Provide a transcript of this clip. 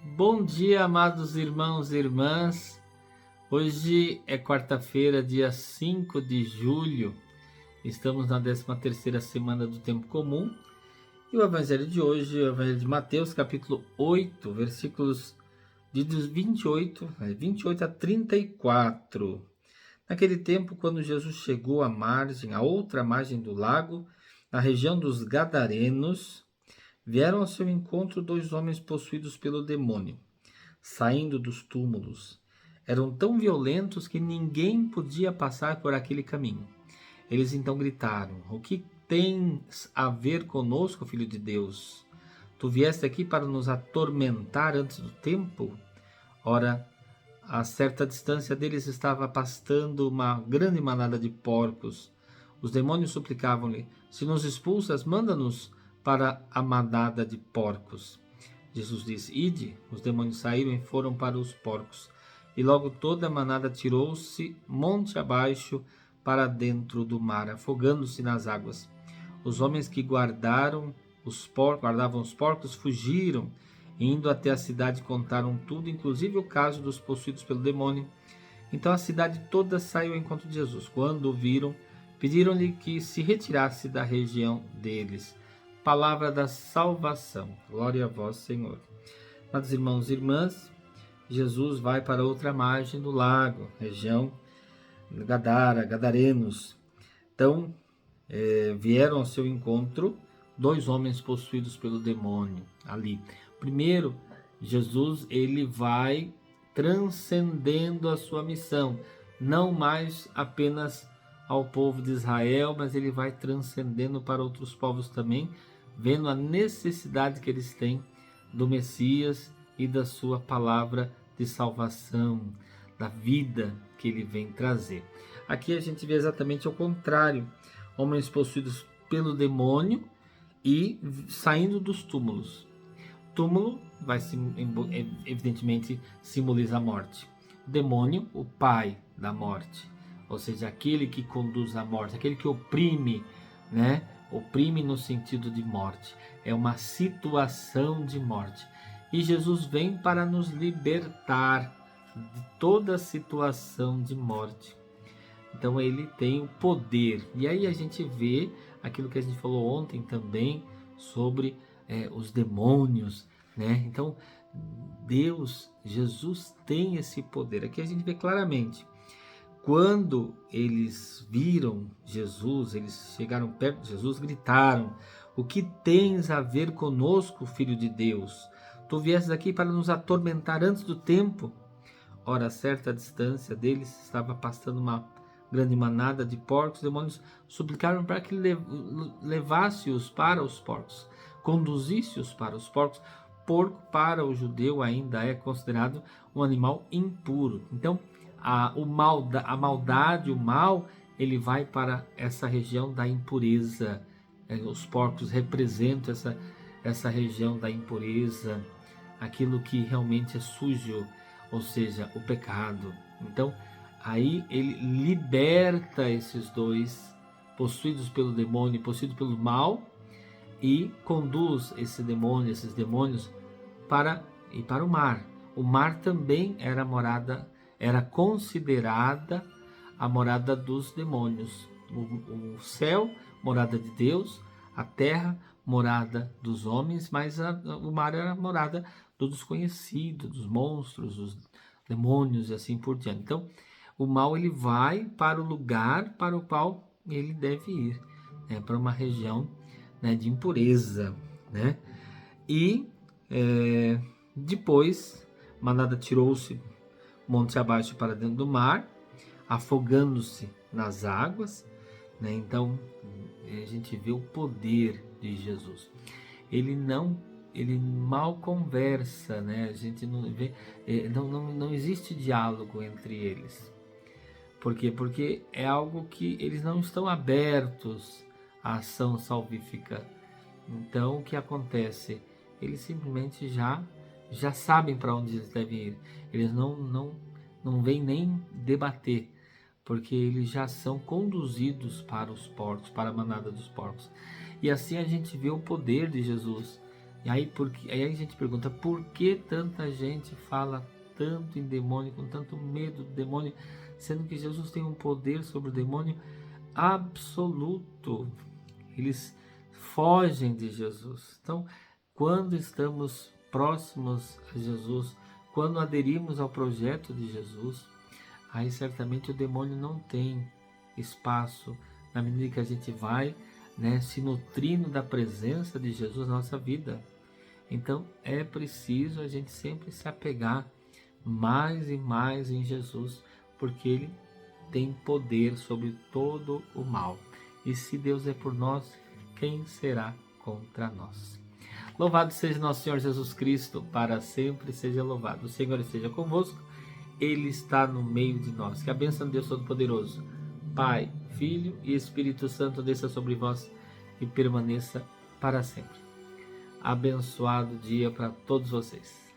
Bom dia, amados irmãos e irmãs. Hoje é quarta-feira, dia 5 de julho. Estamos na 13ª semana do Tempo Comum. E o evangelho de hoje é o evangelho de Mateus, capítulo 8, versículos de 28 a 34. Naquele tempo, quando Jesus chegou à outra margem do lago, na região dos Gadarenos, vieram ao seu encontro 2 homens possuídos pelo demônio, saindo dos túmulos. Eram tão violentos que ninguém podia passar por aquele caminho. Eles então gritaram: "O que tens a ver conosco, Filho de Deus? Tu vieste aqui para nos atormentar antes do tempo?" Ora, a certa distância deles estava pastando uma grande manada de porcos. Os demônios suplicavam-lhe: "Se nos expulsas, manda-nos para a manada de porcos." Jesus disse: "Ide." Os demônios saíram e foram para os porcos. E logo toda a manada tirou-se monte abaixo para dentro do mar, afogando-se nas águas. Os homens que guardavam os porcos fugiram, e indo até a cidade contaram tudo, inclusive o caso dos possuídos pelo demônio. Então a cidade toda saiu ao encontro de Jesus. Quando o viram, pediram-lhe que se retirasse da região deles. Palavra da salvação. Glória a vós, Senhor. Amados irmãos e irmãs, Jesus vai para outra margem do lago, região Gadarenos. Então, vieram ao seu encontro 2 homens possuídos pelo demônio ali. Primeiro, Jesus ele vai transcendendo a sua missão, não mais apenas ao povo de Israel, mas ele vai transcendendo para outros povos também, vendo a necessidade que eles têm do Messias e da sua palavra de salvação, da vida que ele vem trazer. Aqui a gente vê exatamente o contrário: homens possuídos pelo demônio e saindo dos túmulos. Túmulo vai evidentemente simboliza a morte. O demônio, o pai da morte, ou seja, aquele que conduz à morte, aquele que oprime, né? Oprime no sentido de morte. É uma situação de morte. E Jesus vem para nos libertar de toda situação de morte. Então ele tem o poder. E aí a gente vê aquilo que a gente falou ontem também sobre os demônios, né? Então Jesus tem esse poder. Aqui a gente vê claramente. Quando eles viram Jesus, eles chegaram perto de Jesus, gritaram: "O que tens a ver conosco, Filho de Deus? Tu viestes aqui para nos atormentar antes do tempo?" Ora, a certa distância deles estava pastando uma grande manada de porcos. Os demônios suplicaram para que levasse-os para os porcos, conduzisse-os para os porcos. Porco, para o judeu, ainda é considerado um animal impuro. Então, a maldade, o mal, ele vai para essa região da impureza. Os porcos representam essa região da impureza, aquilo que realmente é sujo, ou seja, o pecado. Então, aí ele liberta esses 2 possuídos pelo demônio, possuídos pelo mal, e conduz esses demônios para o mar. O mar também era considerada a morada dos demônios. O céu, morada de Deus; a terra, morada dos homens, mas o mar era morada do desconhecido, dos monstros, dos demônios e assim por diante. Então, o mal ele vai para o lugar para o qual ele deve ir, né, para uma região, né, de impureza, né? E depois, manada tirou-se monte abaixo para dentro do mar, afogando-se nas águas, né? Então, a gente vê o poder de Jesus. Ele mal conversa, né? A gente não vê, não existe diálogo entre eles. Por quê? Porque é algo que eles não estão abertos à ação salvífica. Então, o que acontece? Eles simplesmente já sabem para onde eles devem ir. Eles não vêm nem debater, porque eles já são conduzidos para os porcos, para a manada dos porcos. E assim a gente vê o poder de Jesus, E aí a gente pergunta, por que tanta gente fala tanto em demônio, com tanto medo do demônio, sendo que Jesus tem um poder sobre o demônio absoluto? Eles fogem de Jesus. Então, quando estamos próximos a Jesus, quando aderimos ao projeto de Jesus, aí certamente o demônio não tem espaço, na medida que a gente vai, se nutrindo da presença de Jesus na nossa vida. Então é preciso a gente sempre se apegar mais e mais em Jesus, porque Ele tem poder sobre todo o mal. E se Deus é por nós, quem será contra nós? Louvado seja nosso Senhor Jesus Cristo, para sempre seja louvado. O Senhor esteja convosco, Ele está no meio de nós. Que a bênção de Deus Todo-Poderoso, Pai, Filho e Espírito Santo desça sobre vós e permaneça para sempre. Abençoado dia para todos vocês.